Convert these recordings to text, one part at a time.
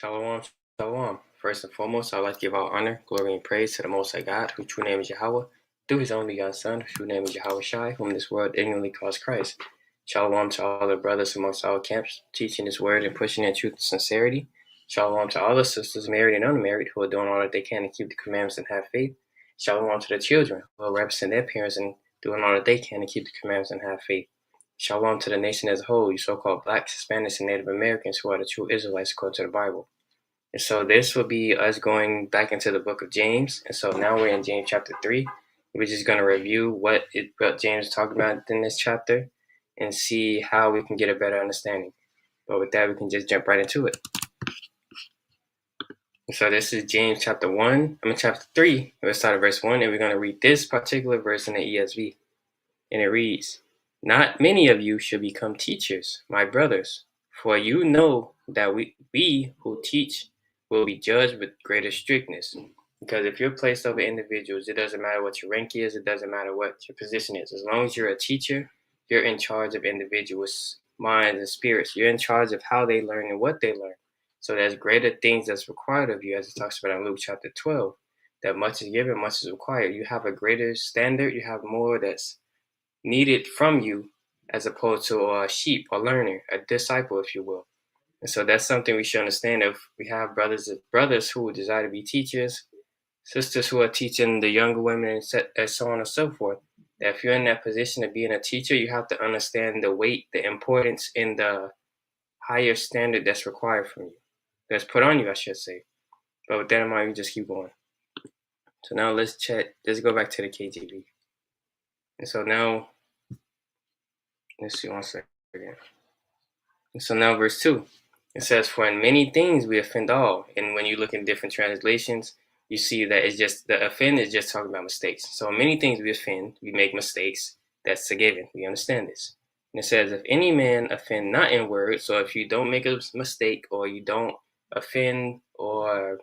Shalom, shalom. First and foremost, I'd like to give all honor, glory, and praise to the Most High God, whose true name is Yahweh, through his only begotten Son, whose true name is Yahweh Shai, whom this world ignorantly calls Christ. Shalom to all the brothers amongst all camps, teaching this word and pushing in truth and sincerity. Shalom to all the sisters, married and unmarried, who are doing all that they can to keep the commandments and have faith. Shalom to the children, who are representing their parents and doing all that they can to keep the commandments and have faith. Shalom to the nation as a whole, you so-called blacks, Hispanics, and Native Americans who are the true Israelites according to the Bible. And so this will be us going back into the book of James. And so now we're in James chapter 3. We're just going to review what James talked about in this chapter and see how we can get a better understanding. But with that, we can just jump right into it. And so this is James chapter 3. We'll start at verse 1, and we're going to read this particular verse in the ESV. And it reads, "Not many of you should become teachers, my brothers, for you know that we who teach will be judged with greater strictness." Because if you're placed over individuals, it doesn't matter what your rank is, it doesn't matter what your position is. As long as you're a teacher, you're in charge of individuals' minds and spirits. You're in charge of how they learn and what they learn. So there's greater things that's required of you, as it talks about in Luke chapter 12, that much is given, much is required. You have a greater standard, you have more that's needed from you as opposed to a sheep, a learner, a disciple, if you will. And so that's something we should understand. If we have brothers who desire to be teachers, sisters who are teaching the younger women, and so on and so forth, that if you're in that position of being a teacher, you have to understand the weight, the importance, and the higher standard that's required from you, that's put on you, I should say. But with that in mind, we just keep going. So now let's go back to the KJV. And so now, let's see one second. And so now verse 2. It says, "For in many things we offend all." And when you look in different translations, you see that it's just, the offend is just talking about mistakes. So in many things we offend, we make mistakes. That's a given. We understand this. And it says, "If any man offend not in word," so if you don't make a mistake or you don't offend or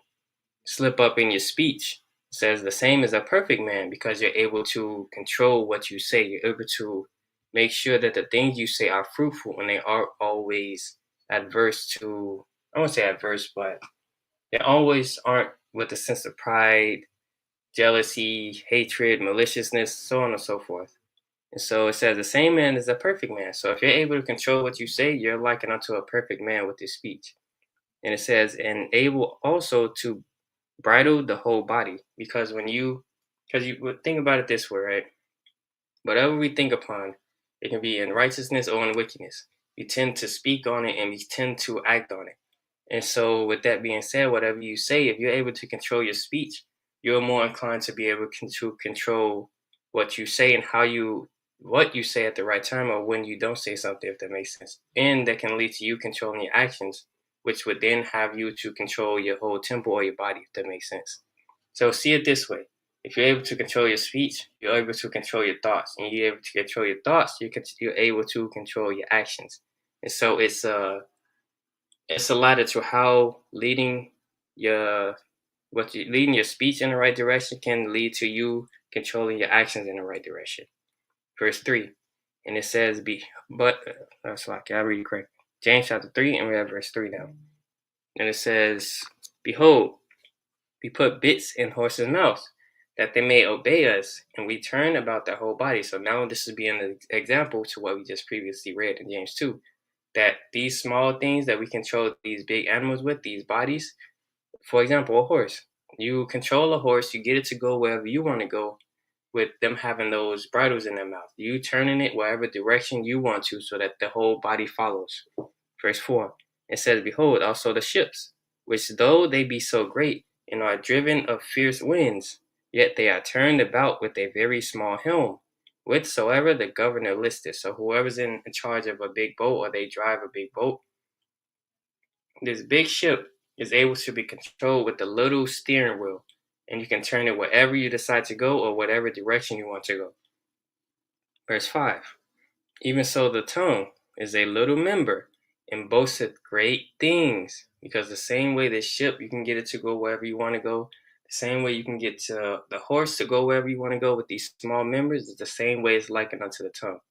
slip up in your speech, it says the same as a perfect man, because you're able to control what you say. You're able to make sure that the things you say are fruitful and they are always adverse to, I won't say adverse, but they always aren't with a sense of pride, jealousy, hatred, maliciousness, so on and so forth. And so it says the same man is a perfect man. So if you're able to control what you say, you're likened unto a perfect man with his speech. And it says, and able also to bridle the whole body. Because you would think about it this way, right? Whatever we think upon, it can be in righteousness or in wickedness. We tend to speak on it and we tend to act on it. And so with that being said, whatever you say, if you're able to control your speech, you're more inclined to be able to control what you say and what you say at the right time, or when you don't say something, if that makes sense. And that can lead to you controlling your actions, which would then have you to control your whole temple or your body, if that makes sense. So see it this way. If you're able to control your speech, you're able to control your thoughts. And you're able to control your thoughts, you're able to control your actions. And so it's a ladder to how leading your speech in the right direction can lead to you controlling your actions in the right direction. Verse 3. And it says, I'll read it correct. James chapter 3, and we have verse 3 now. And it says, "Behold, we put bits in horses' mouths, that they may obey us, and we turn about their whole body." So now this is being an example to what we just previously read in James 2, that these small things that we control these big animals with, these bodies, for example, a horse. You control a horse, you get it to go wherever you want to go with them having those bridles in their mouth. You turning it wherever direction you want to so that the whole body follows. Verse 4, it says, "Behold, also the ships, which though they be so great, and are driven of fierce winds, yet they are turned about with a very small helm, whithersoever the governor listeth." So whoever's in charge of a big boat, or they drive a big boat, this big ship is able to be controlled with a little steering wheel, and you can turn it wherever you decide to go or whatever direction you want to go. Verse 5, "Even so the tongue is a little member, and boasteth great things." Because the same way the ship, you can get it to go wherever you want to go, the same way you can get to the horse to go wherever you want to go with these small members, is the same way it's likened unto the tongue.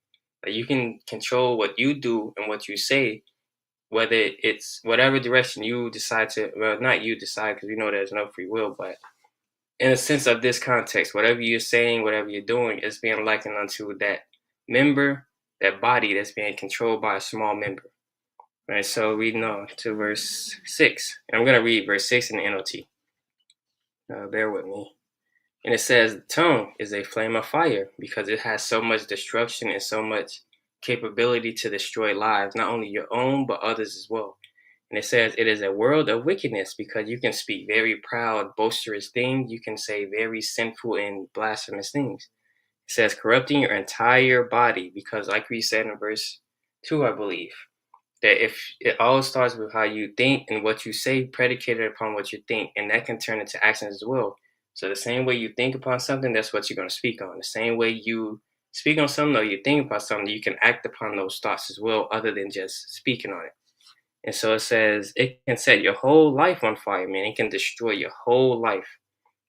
That you can control what you do and what you say whether it's whatever direction you decide to, well, not you decide because we know there's no free will, but in a sense of this context, whatever you're saying, whatever you're doing is being likened unto that member, that body that's being controlled by a small member. Right, so reading on to verse 6. And I'm going to read verse 6 in the NLT. Bear with me. And it says, the tongue is a flame of fire because it has so much destruction and so much capability to destroy lives, not only your own, but others as well. And it says, it is a world of wickedness because you can speak very proud, boisterous things. You can say very sinful and blasphemous things. It says, corrupting your entire body because, like we said in verse 2, I believe, that if it all starts with how you think and what you say predicated upon what you think, and that can turn into actions as well. So the same way you think upon something, that's what you're going to speak on. The same way you speak on something or you think about something, you can act upon those thoughts as well, other than just speaking on it. And so it says it can set your whole life on fire, man. It can destroy your whole life,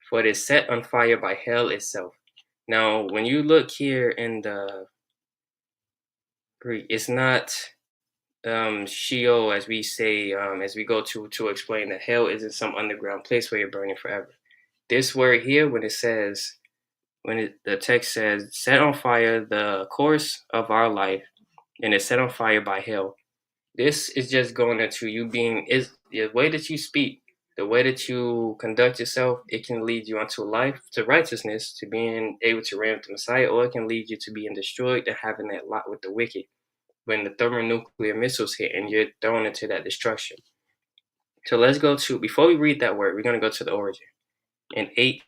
for it is set on fire by hell itself. Now, when you look here in the Greek, it's not Sheol, as we say, as we go to explain that hell isn't some underground place where you're burning forever. This word here, when it says, the text says, set on fire the course of our life, and it's set on fire by hell. This is just going into you being, is the way that you speak, the way that you conduct yourself, it can lead you unto life, to righteousness, to being able to reign with the Messiah, or it can lead you to being destroyed and having that lot with the wicked when the thermonuclear missiles hit and you're thrown into that destruction. So let's go to, before we read that word, we're going to go to the origin. In H,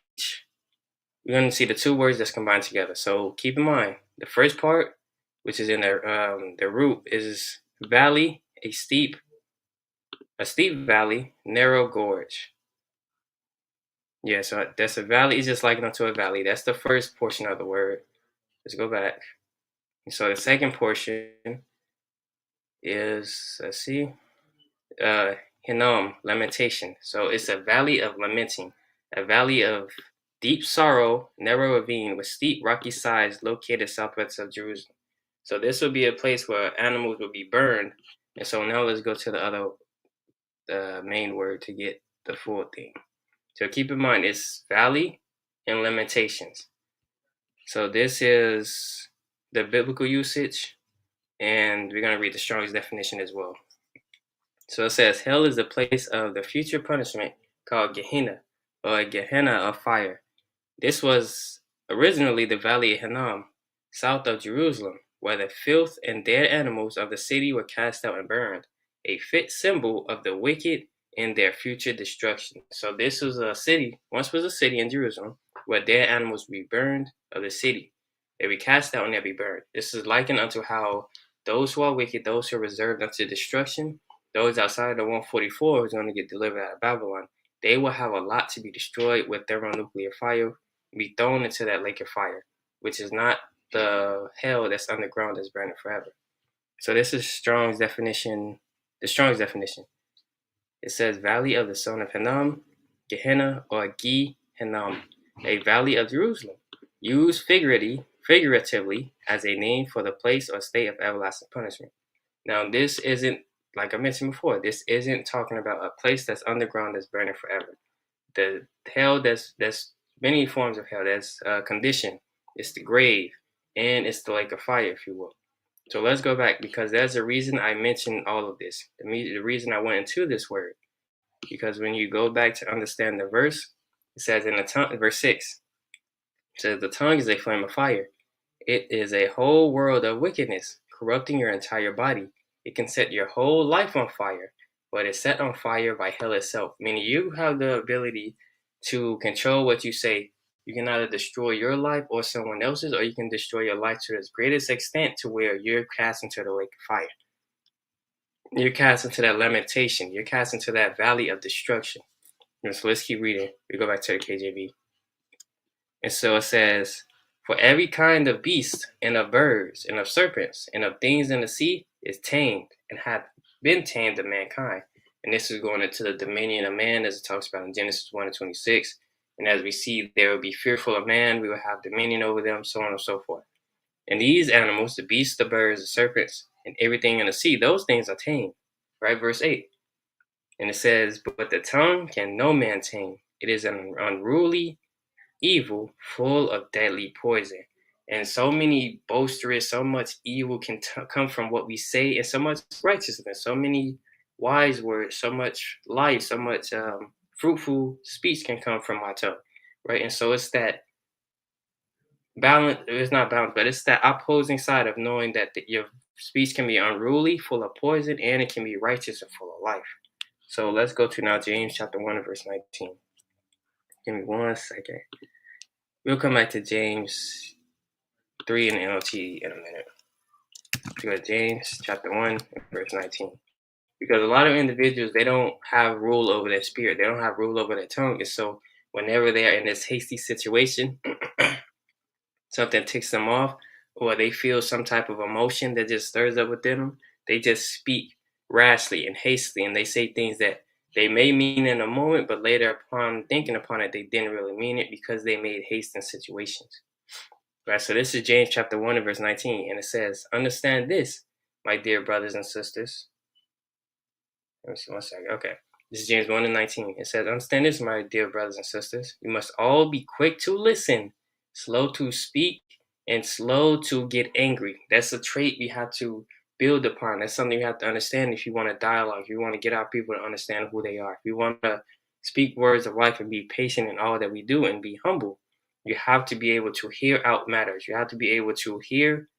we're going to see the two words that's combined together. So keep in mind, the first part, which is in the root, is valley, a steep valley, narrow gorge. Yeah, so that's a valley. It's just likened unto a valley. That's the first portion of the word. Let's go back. So the second portion is, let's see, Hinnom, lamentation. So it's a valley of lamenting, a valley of deep sorrow, narrow ravine with steep rocky sides located southwest of Jerusalem. So this would be a place where animals would be burned. And so now let's go to the other main word to get the full thing. So keep in mind, it's valley and lamentations. So this is the biblical usage, and we're going to read the Strong's definition as well. So it says, hell is the place of the future punishment called Gehenna, or a Gehenna of fire. This was originally the valley of Hinnom, south of Jerusalem, where the filth and dead animals of the city were cast out and burned, a fit symbol of the wicked and their future destruction. So this was a city, once was a city in Jerusalem, where dead animals would be burned of the city. They would be cast out and they'd be burned. This is likened unto how those who are wicked, those who are reserved unto destruction, those outside of the 144 who's going to get delivered out of Babylon, they will have a lot to be destroyed with thermonuclear fire, be thrown into that lake of fire, which is not the hell that's underground that's burning forever. So this is Strong's definition, the Strong's definition. It says valley of the son of Hinnom, Gehenna, or Ge-Hinnom, a valley of Jerusalem, used figuratively as a name for the place or state of everlasting punishment. Now this isn't, like I mentioned before, this isn't talking about a place that's underground that's burning forever. The hell, there's many forms of hell. There's condition, it's the grave, and it's the lake of fire, if you will. So let's go back, because there's a reason I mentioned all of this. The reason I went into this word, because when you go back to understand the verse, it says in the tongue, verse 6, it says the tongue is a flame of fire. It is a whole world of wickedness, corrupting your entire body. It can set your whole life on fire, but it's set on fire by hell itself. Meaning you have the ability to control what you say. You can either destroy your life or someone else's, or you can destroy your life to its greatest extent to where you're cast into the lake of fire. You're cast into that lamentation. You're cast into that valley of destruction. And so let's keep reading. We go back to the KJV. And so it says, for every kind of beast and of birds and of serpents and of things in the sea is tamed and hath been tamed of mankind. And this is going into the dominion of man, as it talks about in Genesis 1 and 26. And as we see, they will be fearful of man, we will have dominion over them, so on and so forth. And these animals, the beasts, the birds, the serpents, and everything in the sea, those things are tamed. right? Verse 8. And it says, but the tongue can no man tame. It is an unruly evil, full of deadly poison. And so many boisterous, so much evil can come from what we say, and so much righteousness, so many wise words, so much life, so much fruitful speech can come from my tongue, right? And so it's that balance. It's not balance, but it's that opposing side of knowing that your speech can be unruly, full of poison, and it can be righteous and full of life. So let's go to now James chapter 1 and verse 19. Give me 1 second. We'll come back to James 3 in the NLT in a minute. Let's go to James chapter 1 verse 19. Because a lot of individuals, they don't have rule over their spirit. They don't have rule over their tongue. And so whenever they're in this hasty situation, something ticks them off, or they feel some type of emotion that just stirs up within them, they just speak rashly and hastily, and they say things that they may mean in a moment, but later upon thinking upon it, they didn't really mean it because they made haste in situations. Right, so this is James chapter 1 and verse 19, and it says, understand this, my dear brothers and sisters. Let me see 1 second. Okay. This is James 1 and 19. It says, understand this, my dear brothers and sisters. You must all be quick to listen, slow to speak, and slow to get angry. That's a trait we have to build upon. That's something you have to understand if you want to dialogue, if you want to get our people to understand who they are. If you want to speak words of life and be patient in all that we do and be humble, you have to be able to hear out matters. You have to be able to hear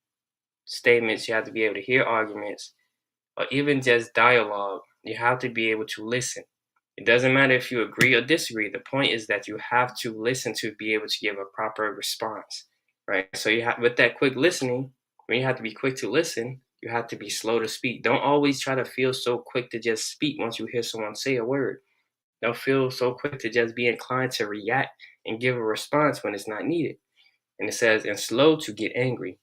statements. You have to be able to hear arguments, or even just dialogue. You have to be able to listen. It doesn't matter if you agree or disagree. The point is that you have to listen to be able to give a proper response, right? So you have, with that quick listening, when you have to be quick to listen, you have to be slow to speak. Don't always try to feel so quick to just speak once you hear someone say a word. Don't feel so quick to just be inclined to react and give a response when it's not needed. And it says, and slow to get angry.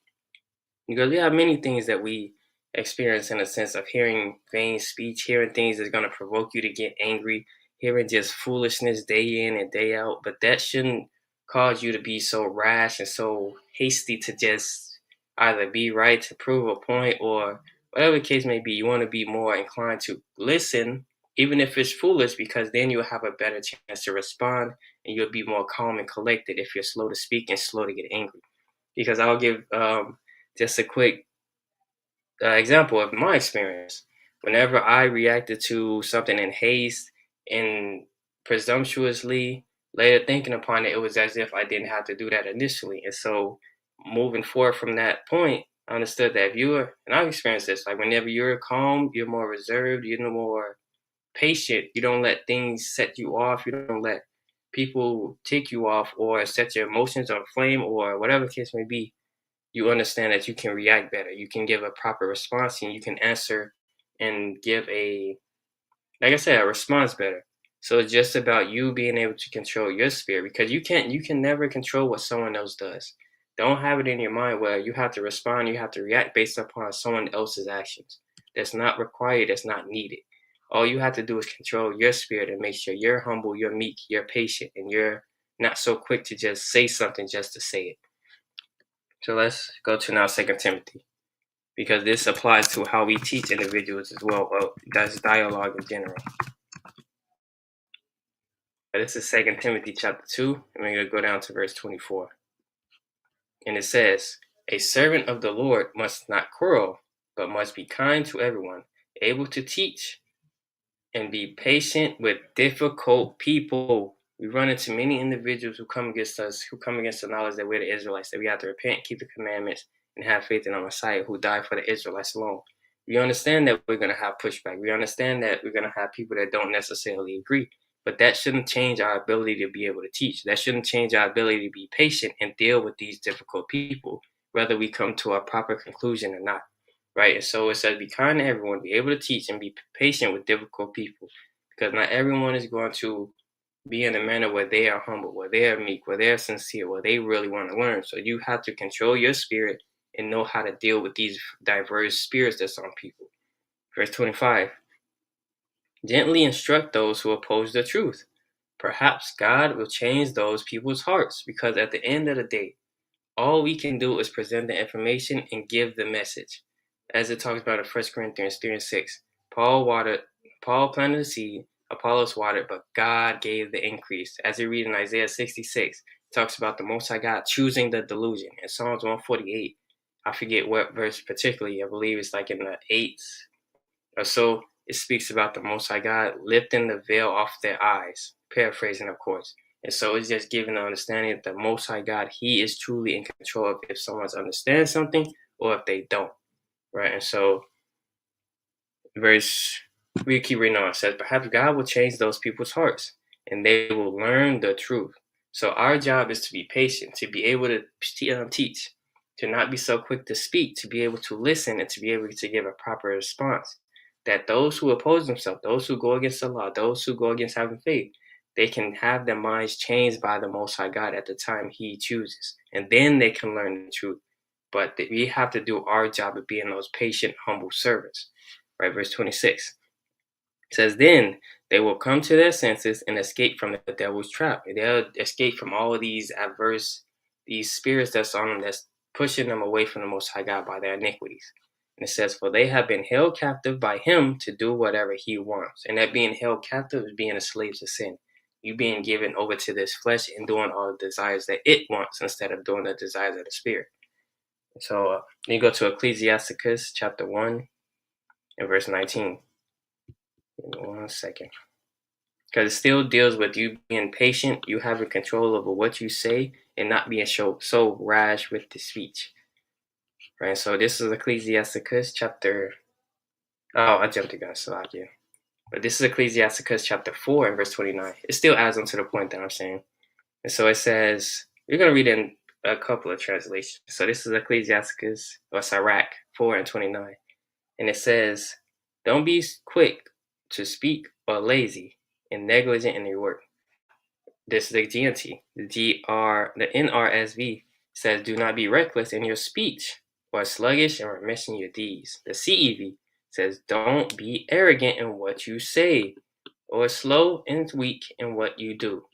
Because we have many things that we experience in a sense of hearing vain speech, hearing things that's going to provoke you to get angry, hearing just foolishness day in and day out. But that shouldn't cause you to be so rash and so hasty to just either be right to prove a point, or whatever the case may be. You want to be more inclined to listen, even if it's foolish, because then you'll have a better chance to respond, and you'll be more calm and collected if you're slow to speak and slow to get angry. Because I'll give just a quick example of my experience. Whenever I reacted to something in haste and presumptuously, later thinking upon it, it was as if I didn't have to do that initially. And so moving forward from that point, I understood that if you were, and I've experienced this, like whenever you're calm, you're more reserved, you're more patient, you don't let things set you off, you don't let people tick you off or set your emotions on flame or whatever the case may be. You understand that you can react better, you can give a proper response, and you can answer and give a, like I said, a response better. So it's just about you being able to control your spirit, because you can never control what someone else does. Don't have it in your mind where you have to respond, you have to react based upon someone else's actions. That's not required, that's not needed. All you have to do is control your spirit and make sure you're humble, you're meek, you're patient, and you're not so quick to just say something just to say it. So let's go to now 2 Timothy, because this applies to how we teach individuals as well. That's dialogue in general. This is 2 Timothy chapter 2, and we're going to go down to verse 24. And it says, a servant of the Lord must not quarrel, but must be kind to everyone, able to teach, and be patient with difficult people. We run into many individuals who come against us, who come against the knowledge that we're the Israelites, that we have to repent, keep the commandments, and have faith in our Messiah who died for the Israelites alone. We understand that we're going to have pushback. We understand that we're going to have people that don't necessarily agree. But that shouldn't change our ability to be able to teach. That shouldn't change our ability to be patient and deal with these difficult people, whether we come to a proper conclusion or not. Right? And so it says, be kind to everyone, be able to teach, and be patient with difficult people. Because not everyone is going to be in a manner where they are humble, where they are meek, where they are sincere, where they really want to learn. So you have to control your spirit and know how to deal with these diverse spirits that's on people. Verse 25. Gently instruct those who oppose the truth. Perhaps God will change those people's hearts, because at the end of the day, all we can do is present the information and give the message. As it talks about in 1 Corinthians 3 and 6, Paul planted the seed, Apollos watered, but God gave the increase. As you read in Isaiah 66, it talks about the Most High God choosing the delusion. In Psalms 148, I forget what verse particularly, I believe it's like in the 8th or so, it speaks about the Most High God lifting the veil off their eyes, paraphrasing, of course. And so it's just giving the understanding that the Most High God, He is truly in control of if someone understands something or if they don't, right? And so we keep reading on. It says, perhaps God will change those people's hearts and they will learn the truth. So our job is to be patient, to be able to teach, to not be so quick to speak, to be able to listen, and to be able to give a proper response. That those who oppose themselves, those who go against the law, those who go against having faith, they can have their minds changed by the Most High God at the time He chooses. And then they can learn the truth. But we have to do our job of being those patient, humble servants. Right, verse 26. It says, then they will come to their senses and escape from the devil's trap. They'll escape from all of these spirits that's on them, that's pushing them away from the Most High God by their iniquities. And it says, for they have been held captive by Him to do whatever He wants. And that being held captive is being a slave to sin. You being given over to this flesh and doing all the desires that it wants instead of doing the desires of the Spirit. So then you go to Ecclesiasticus chapter 1 and verse 19. Give me 1 second. Because it still deals with you being patient, you having control over what you say, and not being so rash with the speech. Right? So this is Ecclesiasticus chapter... Oh, I jumped the gun, Salakia. But this is Ecclesiasticus chapter 4 and verse 29. It still adds on to the point that I'm saying. And so it says... We're going to read in a couple of translations. So this is Ecclesiasticus, or Sirach 4 and 29. And it says, don't be quick to speak or lazy and negligent in your work. This is the GNT. The NRSV says, do not be reckless in your speech or sluggish in remission your deeds. The CEV says, don't be arrogant in what you say or slow and weak in what you do.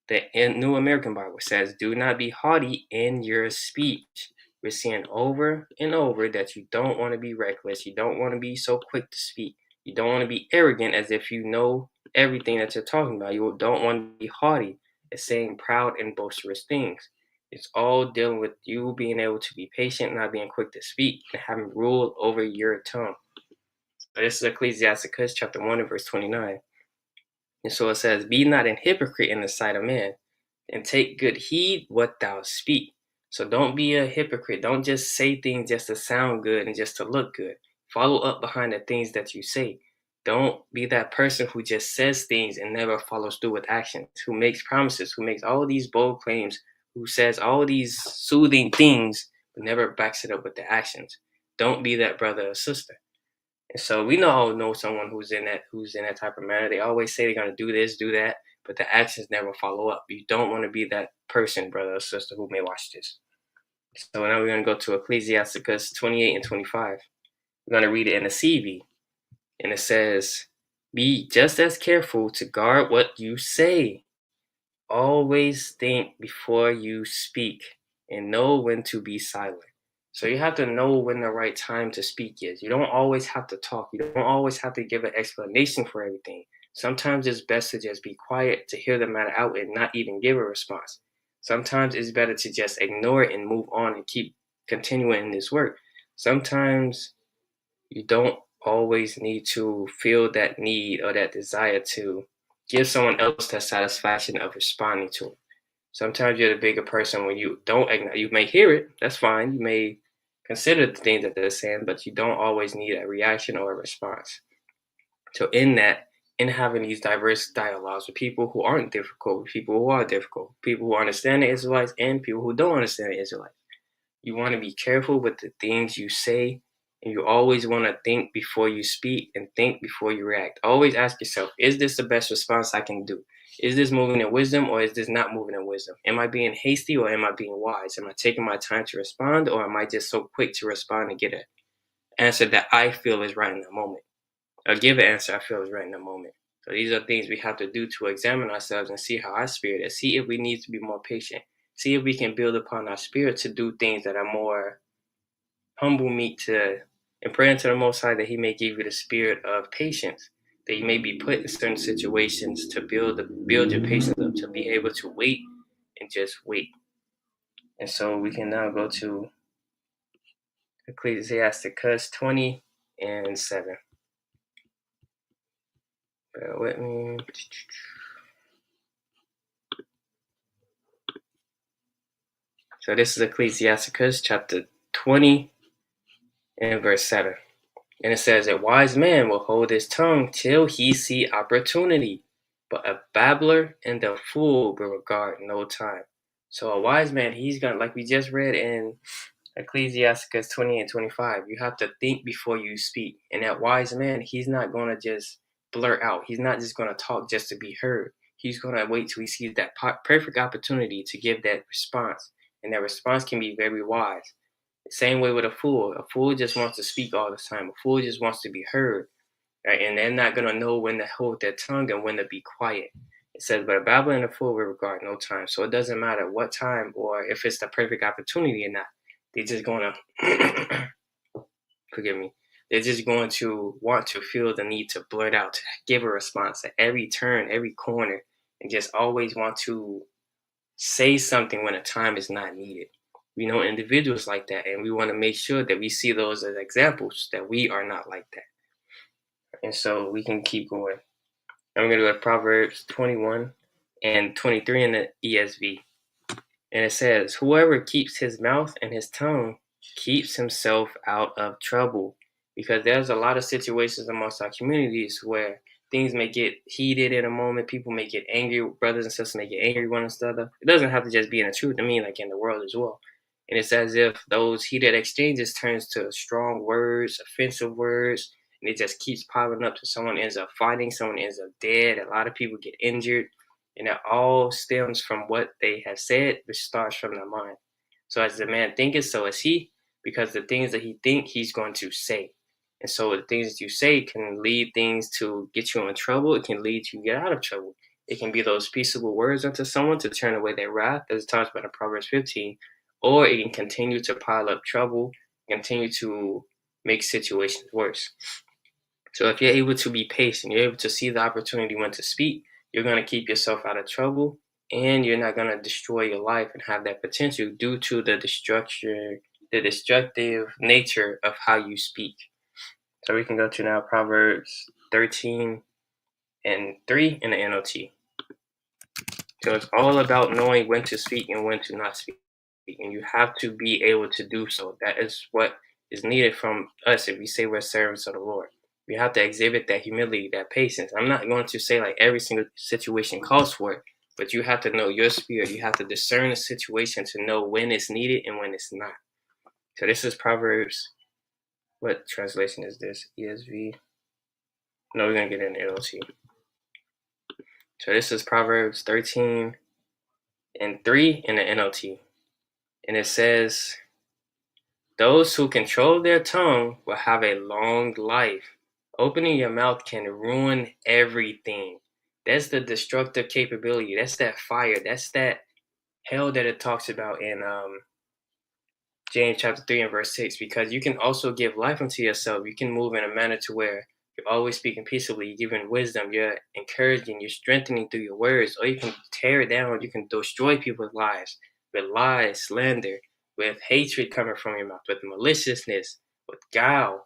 The New American Bible says, do not be haughty in your speech. We're seeing over and over that you don't want to be reckless. You don't want to be so quick to speak. You don't want to be arrogant as if you know everything that you're talking about. You don't want to be haughty as saying proud and boisterous things. It's all dealing with you being able to be patient, not being quick to speak, and having rule over your tongue. So this is Ecclesiasticus chapter 1 and verse 29. And so it says, be not an hypocrite in the sight of man, and take good heed what thou speak. So don't be a hypocrite. Don't just say things just to sound good and just to look good. Follow up behind the things that you say. Don't be that person who just says things and never follows through with actions, who makes promises, who makes all these bold claims, who says all these soothing things, but never backs it up with the actions. Don't be that brother or sister. And so we all know someone who's in that type of manner. They always say they're going to do this, do that, but the actions never follow up. You don't want to be that person, brother or sister, who may watch this. So now we're going to go to Ecclesiasticus 28 and 25. We're going to read it in the CV. And it says, be just as careful to guard what you say. Always think before you speak and know when to be silent. So you have to know when the right time to speak is. You don't always have to talk. You don't always have to give an explanation for everything. Sometimes it's best to just be quiet, to hear the matter out and not even give a response. Sometimes it's better to just ignore it and move on and keep continuing this work. Sometimes you don't always need to feel that need or that desire to give someone else the satisfaction of responding to it. Sometimes you're the bigger person when you don't acknowledge. You may hear it, that's fine. You may consider the things that they're saying, but you don't always need a reaction or a response. So in having these diverse dialogues with people who aren't difficult, with people who are difficult, people who understand the Israelites and people who don't understand the Israelites, you want to be careful with the things you say, and you always want to think before you speak and think before you react. Always ask yourself, is this the best response I can do? Is this moving in wisdom or is this not moving in wisdom? Am I being hasty or am I being wise? Am I taking my time to respond or am I just so quick to respond and get an answer that I feel is right in that moment? Or give an answer I feel is right in the moment. So these are things we have to do to examine ourselves and see how our spirit is. See if we need to be more patient. See if we can build upon our spirit to do things that are more humble meat to and pray unto the Most High that he may give you the spirit of patience, that you may be put in certain situations to build your patience up, to be able to wait and just wait. And so we can now go to Ecclesiasticus 20:7. Bear with me. So this is Ecclesiasticus chapter 20 and verse 7. And it says, a wise man will hold his tongue till he see opportunity, but a babbler and a fool will regard no time. So a wise man, he's gonna, like we just read in Ecclesiasticus 20:25, you have to think before you speak. And that wise man, he's not gonna just blurt out. He's not just gonna talk just to be heard. He's gonna wait till he sees that perfect opportunity to give that response. And that response can be very wise. Same way with a fool. A fool just wants to speak all the time. A fool just wants to be heard, right? And they're not going to know when to hold their tongue and when to be quiet. It says, but a babbler and a fool will regard no time. So it doesn't matter what time or if it's the perfect opportunity or not. They're just going to, forgive me, they're just going to want to feel the need to blurt out, to give a response at every turn, every corner, and just always want to say something when a time is not needed. We know individuals like that, and we want to make sure that we see those as examples that we are not like that. And so we can keep going. I'm going to go to Proverbs 21:23 in the ESV. And it says, whoever keeps his mouth and his tongue keeps himself out of trouble. Because there's a lot of situations amongst our communities where things may get heated in a moment. People may get angry. Brothers and sisters may get angry one another. It doesn't have to just be in the truth. I mean, like in the world as well. And it's as if those heated exchanges turns to strong words, offensive words, and it just keeps piling up to someone ends up fighting, someone ends up dead. A lot of people get injured. And it all stems from what they have said, which starts from their mind. So as the man thinketh, so is he, because the things that he think, he's going to say. And so the things that you say can lead things to get you in trouble. It can lead you to get out of trouble. It can be those peaceable words unto someone to turn away their wrath, as it talks about in Proverbs 15, or it can continue to pile up trouble, continue to make situations worse. So if you're able to be patient, you're able to see the opportunity when to speak, you're going to keep yourself out of trouble, and you're not going to destroy your life and have that potential due to the destructive nature of how you speak. So we can go to now Proverbs 13:3 in the NLT. So it's all about knowing when to speak and when to not speak. And you have to be able to do so. That is what is needed from us if we say we're servants of the Lord. We have to exhibit that humility, that patience. I'm not going to say like every single situation calls for it, but you have to know your spirit. You have to discern the situation to know when it's needed and when it's not. So this is Proverbs. What translation is this? ESV? No, we're going to get an NLT. So this is Proverbs 13:3 in the NLT. And it says, those who control their tongue will have a long life. Opening your mouth can ruin everything. That's the destructive capability. That's that fire. That's that hell that it talks about in James chapter 3 and verse 6. Because you can also give life unto yourself. You can move in a manner to where you're always speaking peaceably. You're giving wisdom. You're encouraging. You're strengthening through your words. Or you can tear down. You can destroy people's lives with lies, slander, with hatred coming from your mouth, with maliciousness, with guile.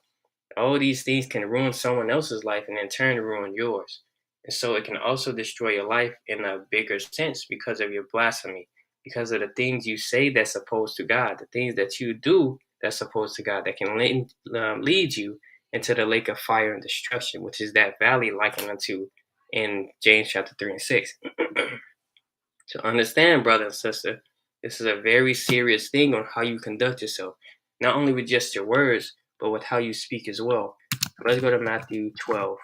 All these things can ruin someone else's life and in turn ruin yours. And so it can also destroy your life in a bigger sense because of your blasphemy, because of the things you say that's opposed to God, the things that you do that's opposed to God, that can lead you into the lake of fire and destruction, which is that valley likened unto in James chapter 3 and 6. So understand, brother and sister, this is a very serious thing on how you conduct yourself, not only with just your words, but with how you speak as well. Let's go to Matthew 12.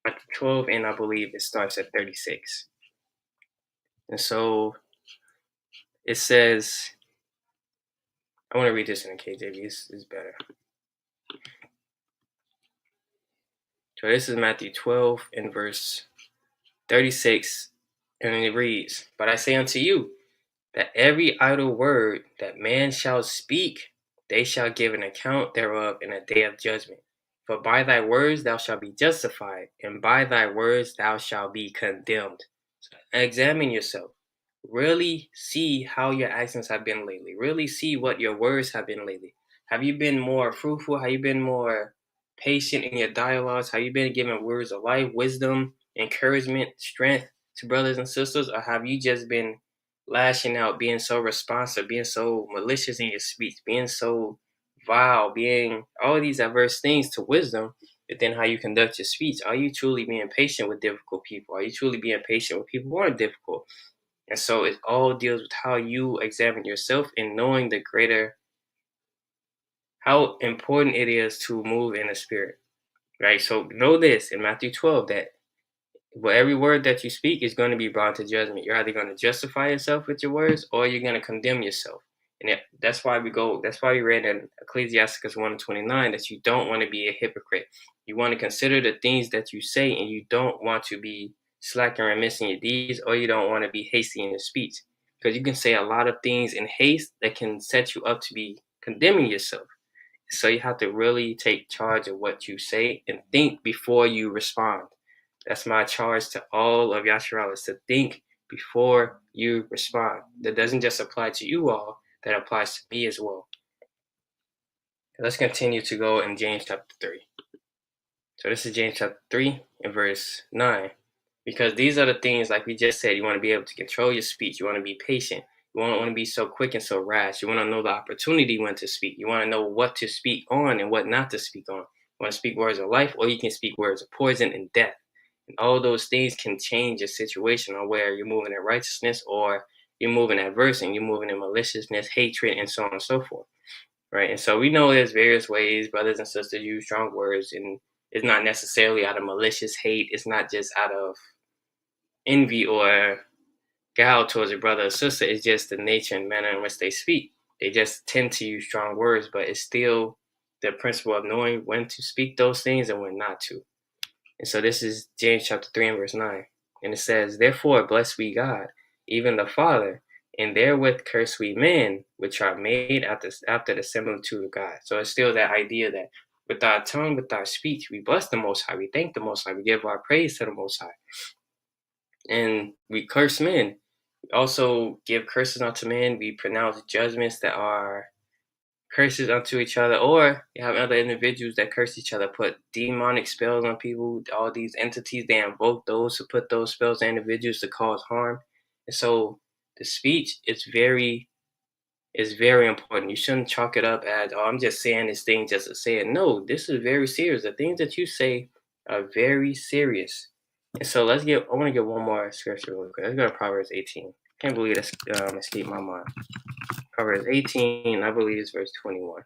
Matthew 12, and I believe it starts at 36. And so it says, I want to read this in the KJV, it's better. So this is Matthew 12 and verse 36, and it reads, but I say unto you, that every idle word that man shall speak, they shall give an account thereof in a day of judgment. For by thy words thou shalt be justified, and by thy words thou shalt be condemned. So examine yourself. Really see how your actions have been lately. Really see what your words have been lately. Have you been more fruitful? Have you been more patient in your dialogues? Have you been giving words of life, wisdom, encouragement, strength to brothers and sisters? Or have you just been lashing out, being so responsive, being so malicious in your speech, being so vile, being all these adverse things to wisdom, but then how you conduct your speech? Are you truly being patient with difficult people? Are you truly being patient with people who are difficult? And so it all deals with how you examine yourself and knowing the greater, how important it is to move in the spirit, right? So know this in Matthew 12 that every word that you speak is going to be brought to judgment. You're either going to justify yourself with your words or you're going to condemn yourself. And that's why we read in Ecclesiasticus 1:29 that you don't want to be a hypocrite. You want to consider the things that you say, and you don't want to be slack and remiss in your deeds, or you don't want to be hasty in your speech. Because you can say a lot of things in haste that can set you up to be condemning yourself. So you have to really take charge of what you say and think before you respond. That's my charge to all of Yasharalas, to think before you respond. That doesn't just apply to you all, that applies to me as well. Let's continue to go in James chapter 3. So this is James chapter 3 and verse 9. Because these are the things, like we just said, you want to be able to control your speech. You want to be patient. You don't want to be so quick and so rash. You want to know the opportunity when to speak. You want to know what to speak on and what not to speak on. You want to speak words of life, or you can speak words of poison and death. And all those things can change your situation on where you're moving in righteousness or you're moving adverse and you're moving in maliciousness, hatred, and so on and so forth. Right. And so we know there's various ways brothers and sisters use strong words, and it's not necessarily out of malicious hate. It's not just out of envy or gal towards a brother or sister. It's just the nature and manner in which they speak. They just tend to use strong words, but it's still the principle of knowing when to speak those things and when not to. And so this is James chapter 3 and verse 9. And it says, Therefore bless we God, even the Father, and therewith curse we men, which are made after the similitude of God. So it's still that idea that with our tongue, with our speech, we bless the Most High, we thank the Most High, we give our praise to the Most High. And we curse men. We also give curses unto men. We pronounce judgments that are curses unto each other, or you have other individuals that curse each other, put demonic spells on people. All these entities, they invoke those who put those spells on individuals to cause harm. And so the speech is very important. You shouldn't chalk it up as, oh, I'm just saying this thing just to say it. No, this is very serious. The things that you say are very serious. And so I want to get one more scripture real quick. Let's go to Proverbs 18. Can't believe that's escaped my mind. Proverbs 18, I believe it's verse 21.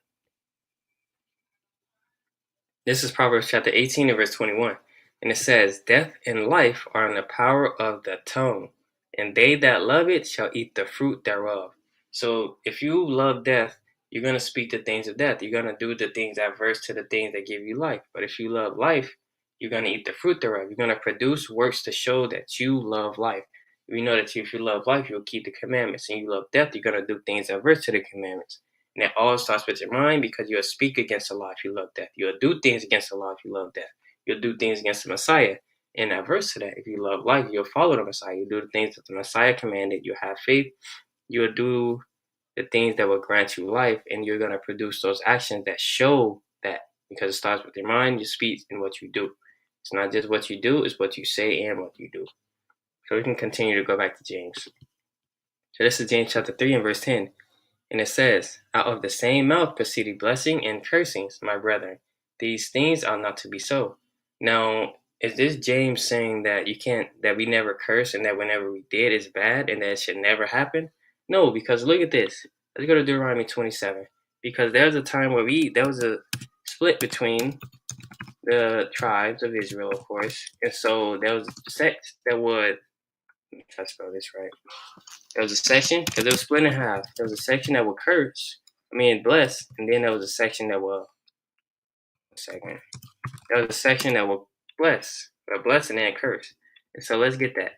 This is Proverbs chapter 18 and verse 21. And it says, Death and life are in the power of the tongue, and they that love it shall eat the fruit thereof. So if you love death, you're going to speak the things of death. You're going to do the things adverse to the things that give you life. But if you love life, you're going to eat the fruit thereof. You're going to produce works to show that you love life. We know that if you love life, you'll keep the commandments. And you love death, you're going to do things adverse to the commandments. And it all starts with your mind, because you'll speak against the law if you love death. You'll do things against the law if you love death. You'll do things against the Messiah. And adverse to that, if you love life, you'll follow the Messiah. You'll do the things that the Messiah commanded. You'll have faith. You'll do the things that will grant you life. And you're going to produce those actions that show that, because it starts with your mind, your speech, and what you do. It's not just what you do, it's what you say and what you do. So we can continue to go back to James. So this is James chapter 3 and verse 10. And it says, Out of the same mouth proceeded blessing and cursings, my brethren. These things are not to be so. Now, is this James saying that that we never curse, and that whenever we did is bad, and that it should never happen? No, because look at this. Let's go to Deuteronomy 27. Because there was a time where there was a split between the tribes of Israel, of course. And so there was sects that would, try to spell this right. There was a section, because it was split in half. There was a section that would bless, and then there was a section that will, There was a section that will bless and then curse. And so let's get that.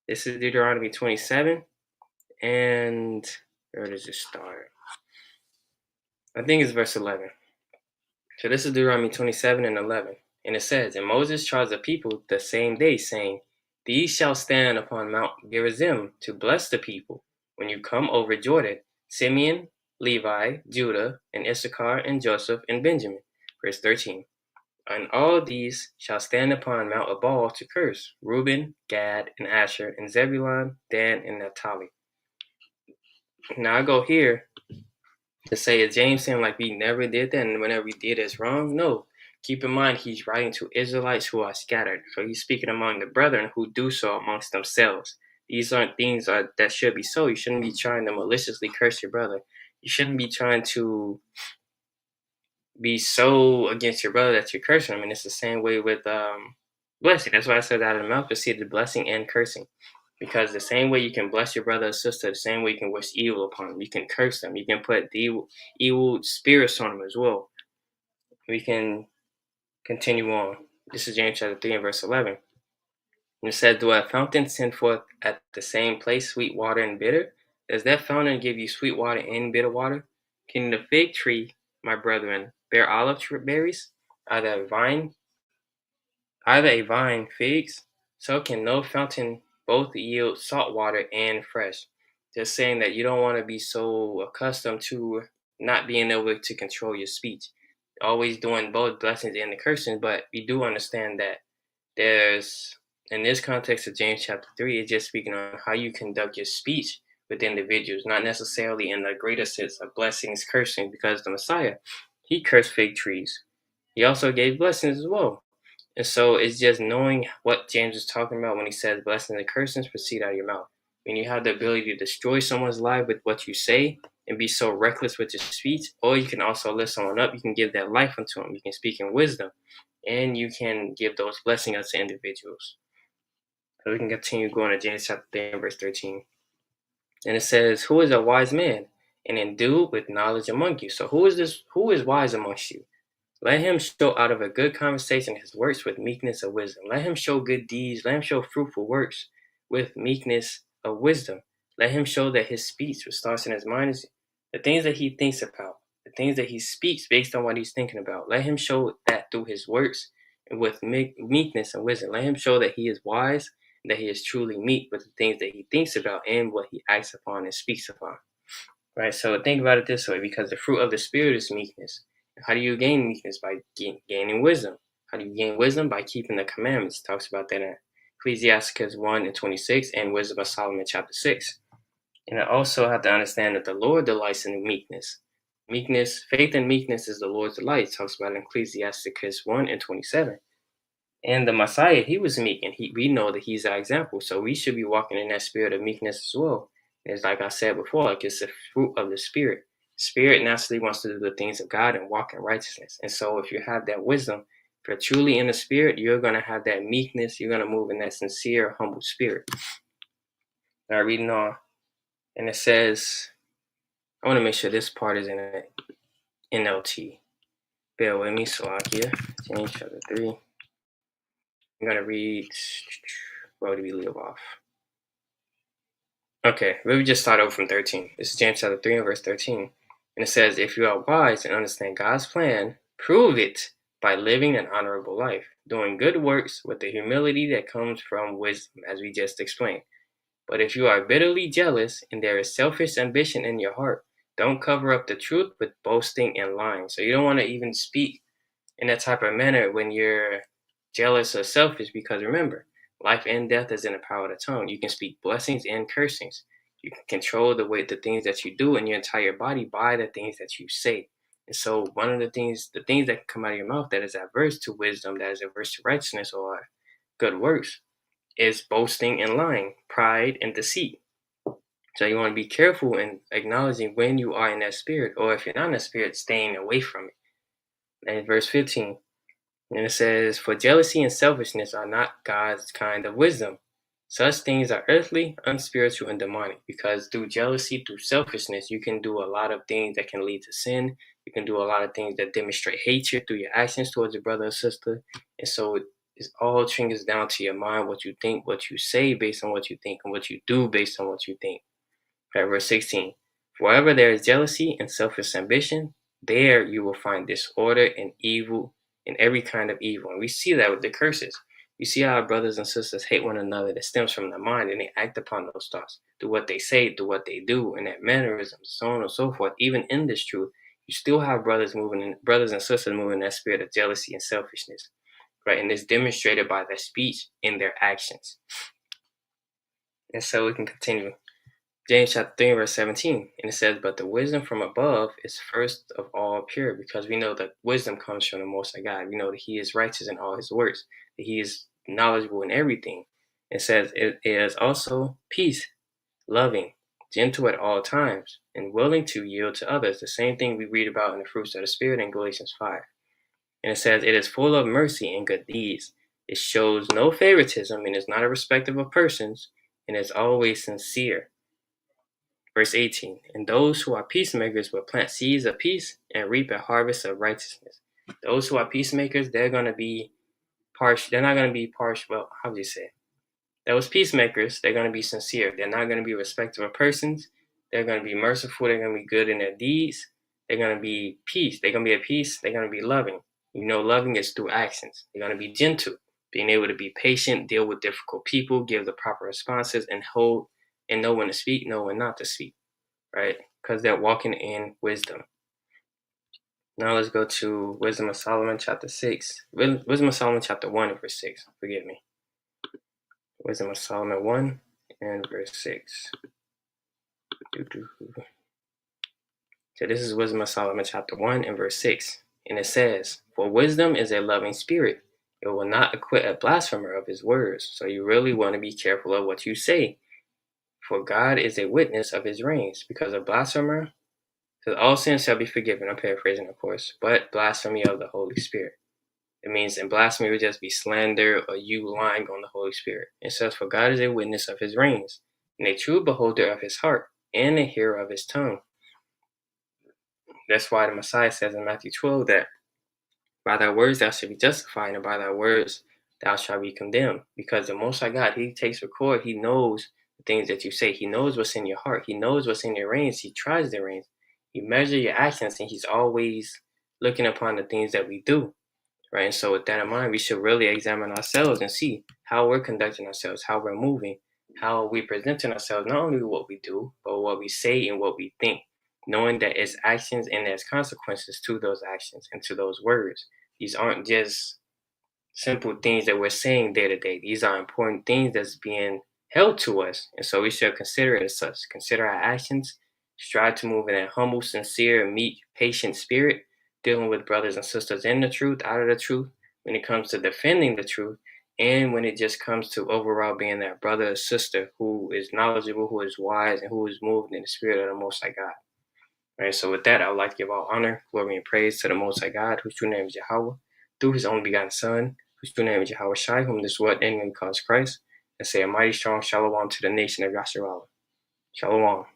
This is Deuteronomy 27, and where does it start? I think it's verse 11. So this is Deuteronomy 27 and 11. And it says, And Moses charged the people the same day, saying, These shall stand upon Mount Gerizim to bless the people when you come over Jordan, Simeon, Levi, Judah, and Issachar, and Joseph, and Benjamin. Verse 13. And all these shall stand upon Mount Ebal to curse, Reuben, Gad, and Asher, and Zebulun, Dan, and Naphtali. Now I go here to say, is James saying like we never did that and whenever we did it's wrong? No. Keep in mind he's writing to Israelites who are scattered. So he's speaking among the brethren who do so amongst themselves. These aren't things that should be so. You shouldn't be trying to maliciously curse your brother. You shouldn't be trying to be so against your brother that you're cursing him. And it's the same way with blessing. That's why I said out of the mouth proceeded the blessing and cursing. Because the same way you can bless your brother or sister, the same way you can wish evil upon them. You can curse them. You can put the evil spirits on them as well. We can continue on. This is James chapter 3 and verse 11. And it says, Do a fountain send forth at the same place sweet water and bitter? Does that fountain give you sweet water and bitter water? Can the fig tree, my brethren, bear olive berries? Either a vine figs? So can no fountain both yield salt water and fresh. Just saying that you don't want to be so accustomed to not being able to control your speech. Always doing both blessings and the cursing, but we do understand that there's, in this context of James chapter 3, it's just speaking on how you conduct your speech with individuals, not necessarily in the greater sense of blessings, cursing, because the Messiah, he cursed fig trees. He also gave blessings as well. And so it's just knowing what James is talking about when he says blessings and cursings proceed out of your mouth. When you have the ability to destroy someone's life with what you say and be so reckless with your speech, or you can also lift someone up, you can give that life unto them. You can speak in wisdom, and you can give those blessings to individuals. So we can continue going to James chapter 3 and verse 13. And it says, Who is a wise man and endued with knowledge among you? So who is wise amongst you? Let him show out of a good conversation his works with meekness of wisdom. Let him show good deeds. Let him show fruitful works with meekness of wisdom. Let him show that his speech, which starts in his mind, is the things that he thinks about, the things that he speaks based on what he's thinking about. Let him show that through his works and with meekness and wisdom. Let him show that he is wise and that he is truly meek with the things that he thinks about and what he acts upon and speaks upon. Right? So think about it this way, because the fruit of the Spirit is meekness. How do you gain meekness? By gaining wisdom. How do you gain wisdom? By keeping the commandments. It talks about that in Ecclesiastes 1 and 26 and Wisdom of Solomon chapter 6. And I also have to understand that the Lord delights in meekness. Meekness, faith and meekness is the Lord's delight. It talks about in Ecclesiastes 1 and 27. And the Messiah, he was meek, and we know that he's our example. So we should be walking in that spirit of meekness as well. It's like I said before, like it's the fruit of the Spirit. Spirit naturally wants to do the things of God and walk in righteousness. And so if you have that wisdom, if you're truly in the Spirit, you're going to have that meekness. You're going to move in that sincere, humble spirit. Now reading on, and it says, I want to make sure this part is in an NLT. Bear with me, Salakia. James chapter 3. I'm going to read, where do we leave off? Okay, let me just start over from 13. This is James chapter 3 and verse 13. And it says, If you are wise and understand God's plan, prove it by living an honorable life, doing good works with the humility that comes from wisdom, as we just explained. But if you are bitterly jealous and there is selfish ambition in your heart, don't cover up the truth with boasting and lying. So you don't want to even speak in that type of manner when you're jealous or selfish, because remember, life and death is in the power of the tongue. You can speak blessings and cursings. You can control the things that you do in your entire body by the things that you say. And so one of the things that can come out of your mouth that is adverse to wisdom, that is adverse to righteousness or good works, is boasting and lying, pride and deceit. So you want to be careful in acknowledging when you are in that spirit, or if you're not in that spirit, staying away from it. And verse 15, and it says, For jealousy and selfishness are not God's kind of wisdom. Such things are earthly, unspiritual, and demonic, because through jealousy, through selfishness, you can do a lot of things that can lead to sin. You can do a lot of things that demonstrate hatred through your actions towards your brother or sister. And so it all triggers down to your mind, what you think, what you say based on what you think, and what you do based on what you think. Verse 16, Wherever there is jealousy and selfish ambition, There you will find disorder and evil and every kind of evil. And we see that with the curses. We see how our brothers and sisters hate one another. That stems from the mind, and they act upon those thoughts through what they say, through what they do, and their mannerisms, so on and so forth. Even in this truth, you still have brothers and sisters moving in that spirit of jealousy and selfishness, right? And it's demonstrated by their speech and their actions. And so we can continue. James chapter 3, verse 17, and it says, "But the wisdom from above is first of all pure," because we know that wisdom comes from the Most High God. We know that He is righteous in all His works, that He is knowledgeable in everything. It says it is also peace, loving, gentle at all times, and willing to yield to others. The same thing we read about in the fruits of the Spirit in Galatians 5. And it says it is full of mercy and good deeds. It shows no favoritism and is not a respecter of persons, and is always sincere. Verse 18, "And those who are peacemakers will plant seeds of peace and reap a harvest of righteousness." Those who are peacemakers, they're going to be partial. They're not going to be partial. Well, how would you say? Those peacemakers, they're going to be sincere. They're not going to be respectful of persons. They're going to be merciful. They're going to be good in their deeds. They're going to be peace. They're going to be at peace. They're going to be loving. You know, loving is through actions. They're going to be gentle, being able to be patient, deal with difficult people, give the proper responses, and know when to speak, know when not to speak, right? Because they're walking in wisdom. Now let's go to Wisdom of Solomon chapter 6. Wisdom of Solomon chapter 1 and verse 6. Forgive me. Wisdom of Solomon 1 and verse 6. So this is Wisdom of Solomon chapter 1 and verse 6. And it says, "For wisdom is a loving spirit. It will not acquit a blasphemer of his words." So you really want to be careful of what you say. "For God is a witness of his reigns, because a blasphemer says all sins shall be forgiven." I'm paraphrasing, of course, but blasphemy of the Holy Spirit. It means, and blasphemy would just be slander or you lying on the Holy Spirit. It says, "For God is a witness of his reigns, and a true beholder of his heart, and a hearer of his tongue." That's why the Messiah says in Matthew 12 that by thy words thou shalt be justified, and by thy words thou shalt be condemned. Because the Most High God, He takes record. He knows the things that you say. He knows what's in your heart. He knows what's in your reins. He tries the reins. He measures your actions, and He's always looking upon the things that we do. Right? And so with that in mind, we should really examine ourselves and see how we're conducting ourselves, how we're moving, how we're presenting ourselves, not only what we do, but what we say and what we think, knowing that it's actions and there's consequences to those actions and to those words. These aren't just simple things that we're saying day to day. These are important things that's being held to us. And so we should consider it as such. Consider our actions, strive to move in a humble, sincere, meek, patient spirit, dealing with brothers and sisters in the truth, out of the truth, when it comes to defending the truth, and when it just comes to overall being that brother or sister who is knowledgeable, who is wise, and who is moved in the spirit of the Most High God. Right, so with that, I would like to give all honor, glory, and praise to the Most High God, whose true name is Yahweh, through His only begotten Son, whose true name is Yahweh Shai, whom this world and calls Christ, and say a mighty strong shalom to the nation of Yasharallah. Shalom.